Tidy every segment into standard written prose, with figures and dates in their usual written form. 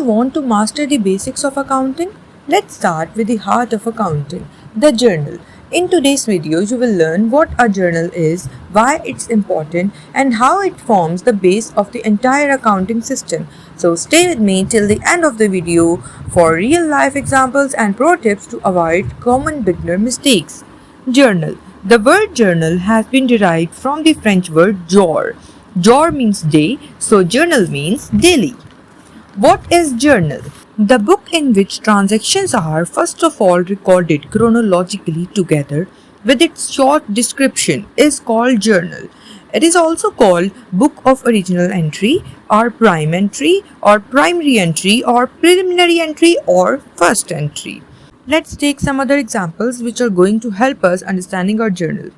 you want to master the basics of accounting? Let's start with the heart of accounting, the journal. In today's video, you will learn what a journal is, why it's important, and how it forms the base of the entire accounting system. So stay with me till the end of the video for real life examples and pro tips to avoid common beginner mistakes. Journal. The word journal has been derived from the French word jour. Jour means day, so journal means daily. What is journal? The book in which transactions are first of all recorded chronologically together with its short description is called journal. It is also called book of original entry or prime entry or primary entry or preliminary entry or first entry. Let's take some other examples which are going to help us understanding our journal.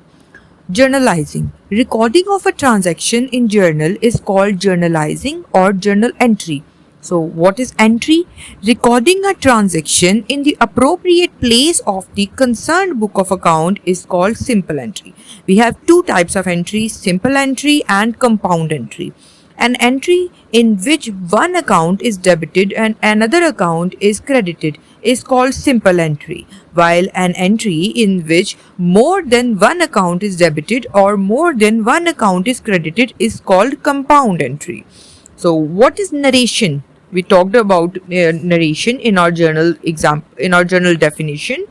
Journalizing. Recording of a transaction in journal is called journalizing or journal entry. So what is entry? Recording a transaction in the appropriate place of the concerned book of account is called simple entry. We have two types of entry, simple entry and compound entry. An entry in which one account is debited and another account is credited is called simple entry, while an entry in which more than one account is debited or more than one account is credited is called compound entry. So what is narration? We talked about narration in our journal definition.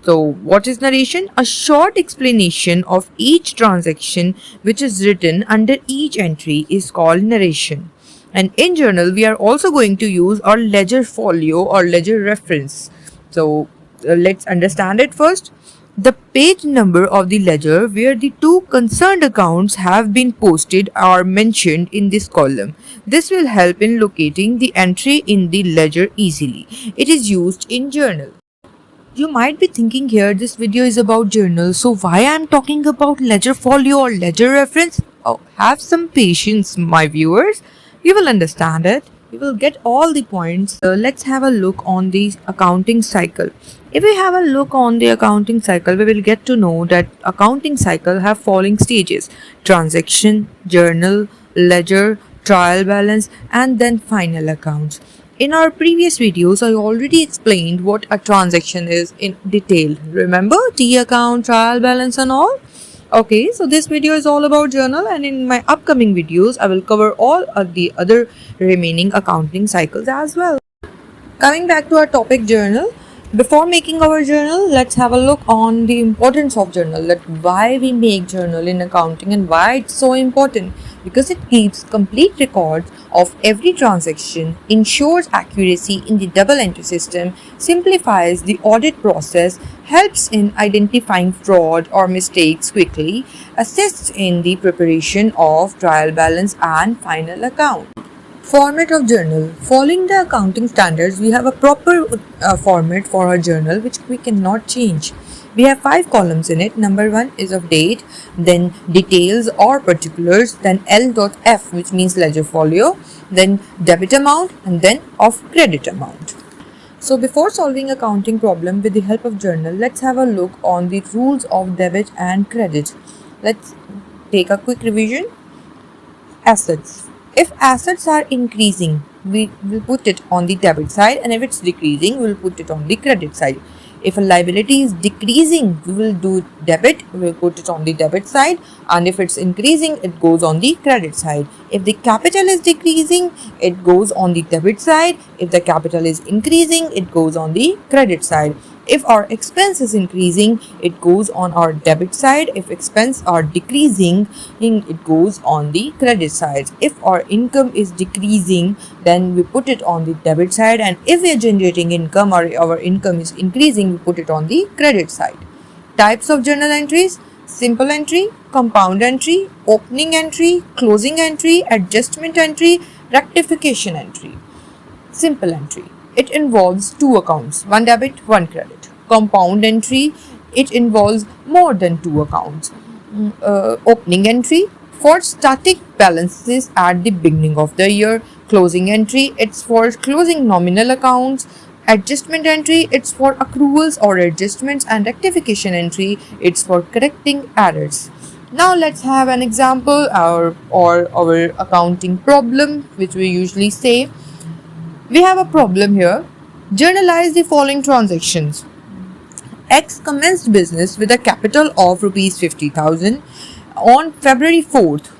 So what is narration? A short explanation of each transaction which is written under each entry is called narration. And in journal we are also going to use our ledger folio or ledger reference. So let's understand it first. The page number of the ledger where the two concerned accounts have been posted are mentioned in this column. This will help in locating the entry in the ledger easily. It is used in journal. You might be thinking here this video is about journal, so why I am talking about ledger folio or ledger reference? Oh, have some patience, my viewers. You will understand it. You will get all the points. Let's have a look on the accounting cycle. If we have a look on the accounting cycle, we will get to know that accounting cycle have following stages: transaction, journal, ledger, trial balance, and then final accounts. In our previous videos, I already explained what a transaction is in detail. Remember T account, trial balance and all? Okay, so this video is all about journal, and in my upcoming videos, I will cover all of the other remaining accounting cycles as well. Coming back to our topic journal, before making our journal, let's have a look on the importance of journal, that why we make journal in accounting and why it's so important. Because it keeps complete records of every transaction, ensures accuracy in the double entry system, simplifies the audit process, helps in identifying fraud or mistakes quickly, assists in the preparation of trial balance and final account. Format of journal. Following the accounting standards, we have a proper format for our journal which we cannot change. We have 5 columns in it. Number 1 is of date, then details or particulars, then L.F which means ledger folio, then debit amount, and then of credit amount. So before solving accounting problem with the help of journal, let's have a look on the rules of debit and credit. Let's take a quick revision. Assets. If assets are increasing, we will put it on the debit side, and if it's decreasing, we will put it on the credit side. If a liability is decreasing, we will do debit, we will put it on the debit side, and if it's increasing, it goes on the credit side. If the capital is decreasing, it goes on the debit side. If the capital is increasing, it goes on the credit side. If our expense is increasing, it goes on our debit side. If expense are decreasing, it goes on the credit side. If our income is decreasing, then we put it on the debit side, and if we are generating income or our income is increasing, we put it on the credit side. Types of journal entries: simple entry, compound entry, opening entry, closing entry, adjustment entry, rectification entry. Simple entry. It involves 2 accounts, 1 debit, 1 credit. Compound entry, it involves more than 2 accounts. Opening entry, for static balances at the beginning of the year. Closing entry, it's for closing nominal accounts. Adjustment entry, it's for accruals or adjustments, and rectification entry, it's for correcting errors. Now let's have an example or our accounting problem, which we usually say. We have a problem here. Journalize the following transactions. X commenced business with a capital of rupees 50,000 on February 4th.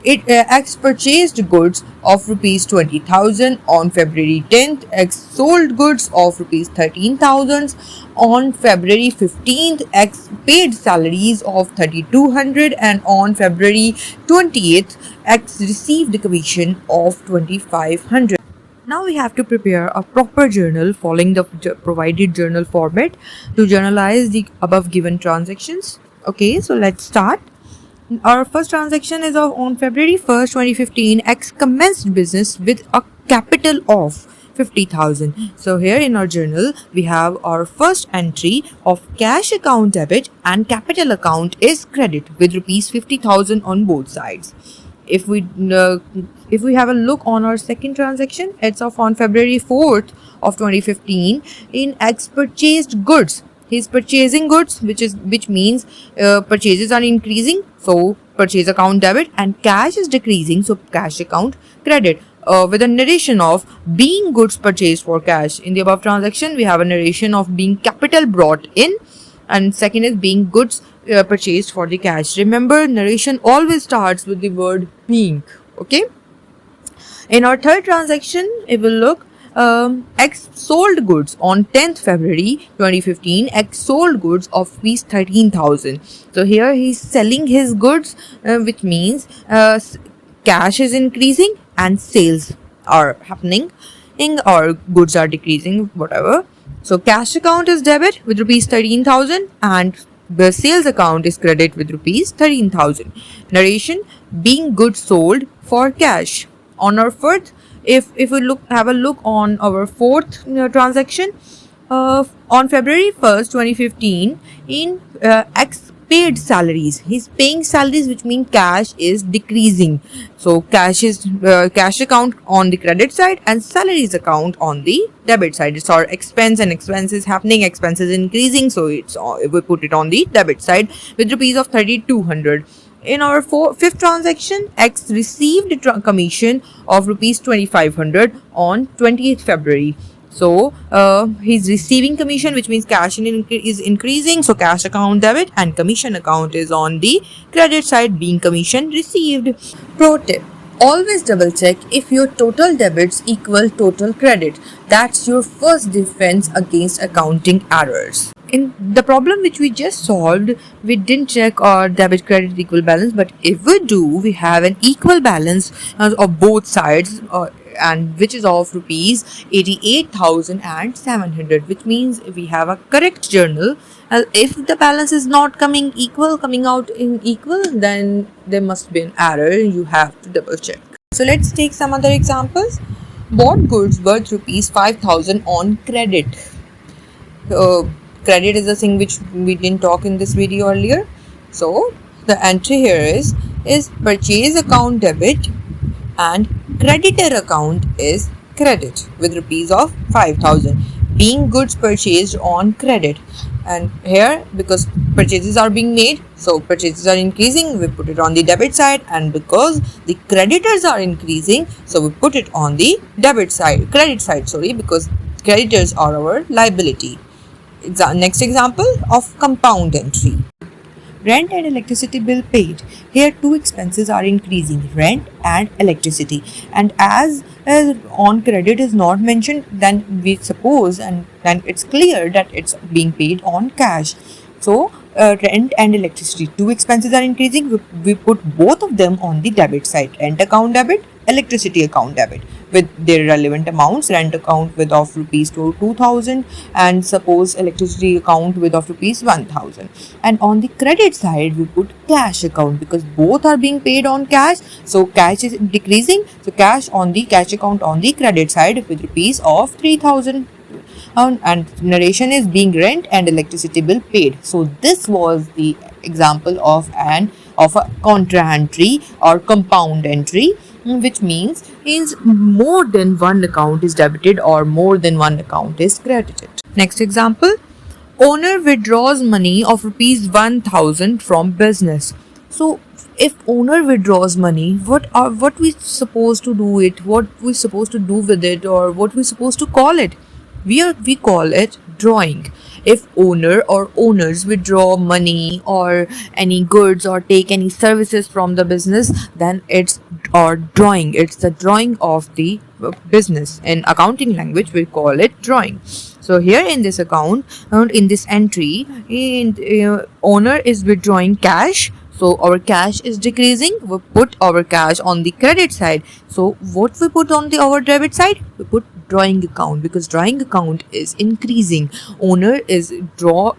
X purchased goods of rupees 20,000 on February 10th. X sold goods of rupees 13,000 on February 15th. X paid salaries of 3,200 and on February 20th X received a commission of 2,500. Now we have to prepare a proper journal following the provided journal format to journalize the above given transactions. Okay, so let's start. Our first transaction is on February 1st, 2015. X commenced business with a capital of 50,000. So here in our journal, we have our first entry of cash account debit and capital account is credit with rupees 50,000 on both sides. If we have a look on our second transaction, it's of on February 4th of 2015. In X purchased goods. He's purchasing goods, which means purchases are increasing, so purchase account debit, and cash is decreasing, so cash account credit. With a narration of being goods purchased for cash. In the above transaction, we have a narration of being capital brought in, and second is being goods purchased for the cash. Remember, narration always starts with the word being. Okay. In our third transaction, we will look. X sold goods on 10th February 2015. X sold goods of rupees 13,000. So here he's selling his goods, which means cash is increasing and sales are happening, or goods are decreasing, whatever. So cash account is debit with rupees 13,000 and the sales account is credit with rupees 13,000. Narration: being goods sold for cash. On our fourth, if we have a look on our fourth transaction, on February 1st 2015, in X paid salaries. He's paying salaries, which means cash is decreasing, so cash account on the credit side and salaries account on the debit side. It's our expense, and expenses happening, expenses increasing, so we put it on the debit side with rupees of 3,200. In our fifth transaction, X received a commission of rupees 2,500 on 28th February. So he's receiving commission, which means cash is increasing, so cash account debit and commission account is on the credit side, being commission received. Pro tip: always double check if your total debits equal total credit. That's your first defense against accounting errors. In the problem which we just solved, we didn't check our debit credit equal balance, but if we do, we have an equal balance of both sides, and which is of rupees 88,700, which means we have a correct journal. If the balance is not coming out in equal, then there must be an error. You have to double check. So let's take some other examples. Bought goods worth rupees 5,000 on credit. Credit is a thing which we didn't talk in this video earlier. So the entry here is purchase account debit and creditor account is credit with rupees of 5,000, being goods purchased on credit. And here, because purchases are being made, so purchases are increasing, we put it on the debit side, and because the creditors are increasing, so we put it on the credit side, because creditors are our liability. Next example of compound entry. Rent and electricity bill paid. Here two expenses are increasing, rent and electricity. And as on credit is not mentioned, then we suppose and then it's clear that it's being paid on cash. So rent and electricity, two expenses are increasing, we put both of them on the debit side. Rent account debit, electricity account debit with their relevant amounts. Rent account with of rupees 2,000 and suppose electricity account with of rupees 1,000. And on the credit side, we put cash account because both are being paid on cash. So cash is decreasing. So cash on the cash account on the credit side with rupees of 3,000. And narration is being rent and electricity bill paid. So this was the example of a contra entry or compound entry, which means more than one account is debited or more than one account is credited. Next example, owner withdraws money of rupees 1,000 from business. So if owner withdraws money, what we supposed to do it, what we supposed to do with it, or what we supposed to call it? We call it drawing. If owner or owners withdraw money or any goods or take any services from the business, then it's or drawing. It's the drawing of the business. In accounting language, we call it drawing. So here in this account, in this entry, owner is withdrawing cash. So our cash is decreasing. We put our cash on the credit side. So what we put on the our debit side? We put drawing account, because drawing account is increasing. Owner withdraw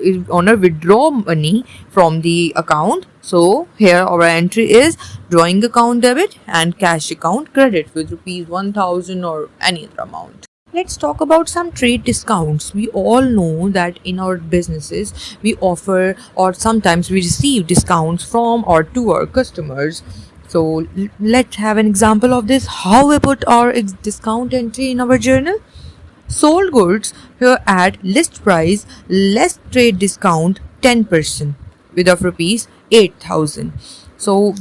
money from the account. So here our entry is drawing account debit and cash account credit with rupees 1000 or any other amount. Let's talk about some trade discounts. We all know that in our businesses we offer or sometimes we receive discounts from or to our customers. So let's have an example of this. How we put our discount entry in our journal. Sold goods here at list price less trade discount 10% with of rupees 8000. So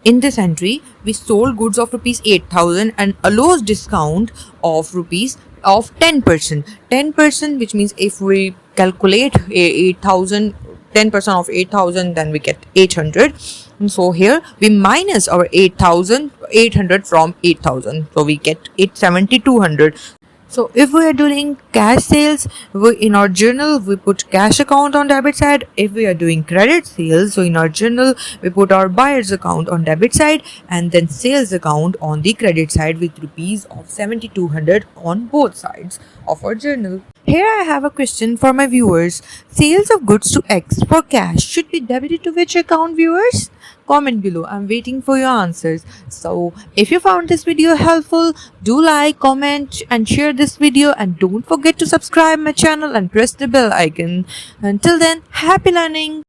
in this entry we sold goods of rupees 8000 and allows discount of rupees of 10%. 10%, which means if we calculate 8000, 10% of 8000, then we get 800. And so here we minus our 8,800 from 8,000, so we get 870, 200. So if we are doing cash sales, in our journal we put cash account on debit side. If we are doing credit sales, so in our journal we put our buyer's account on debit side and then sales account on the credit side with rupees of 7200 on both sides of our journal. Here I have a question for my viewers. Sales of goods to X for cash should be debited to which account, viewers? Comment below. I'm waiting for your answers. So if you found this video helpful, do like, comment and share this video, and don't forget to subscribe my channel and press the bell icon. Until then, happy learning.